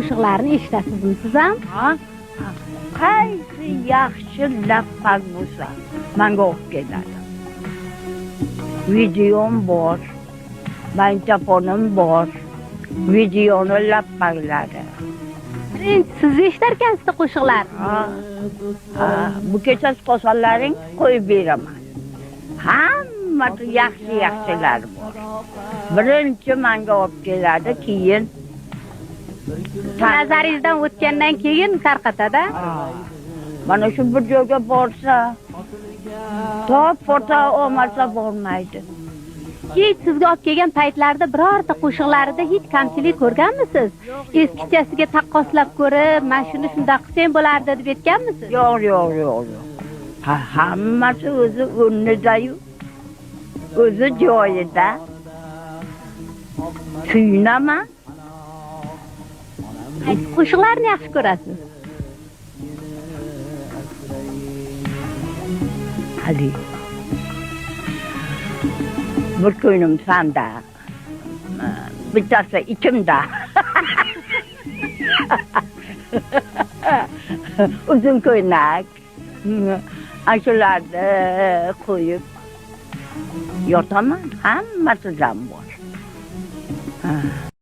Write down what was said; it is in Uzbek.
qo'shiqlarni eshitasizmi siz ham? Ha? Qaysi yaxshi lappaq bo'lsa, menga olib keladi. Videom bor, magnitofonim bor, videoni lappaqlari. Birinchi siz eshitar ekansiz qo'shiqlarni. Bu kechasi qolsanlaring qo'yib beraman. Hammasi yaxshi-yaxshilar bor. Birinchi menga olib keladi, keyin nazaringizdan o'tgandan keyin tarqatadi. Mana shu bir joyga borsa, top-pota olmasa bormaydi. Hech sizga olib kelgan paytlarda birorta qo'shiqlarida hech kamchilik ko'rganmisiz? Eskichasiga taqqoslab ko'rib, "Men shuni shunday qilsam bo'lardi" deb aytganmisiz? Yo'q. Hammasi o'zi o'rnida-yu, o'zi joyida. Tuyunaman. Qo'shiqlarni yaxshi ko'rasiz. Ali. Bir ko'nglim sanda. Bittasi ichimda. Uzun ko'ylak. Ashularni qo'yib yotaman. Hammasi jam bor.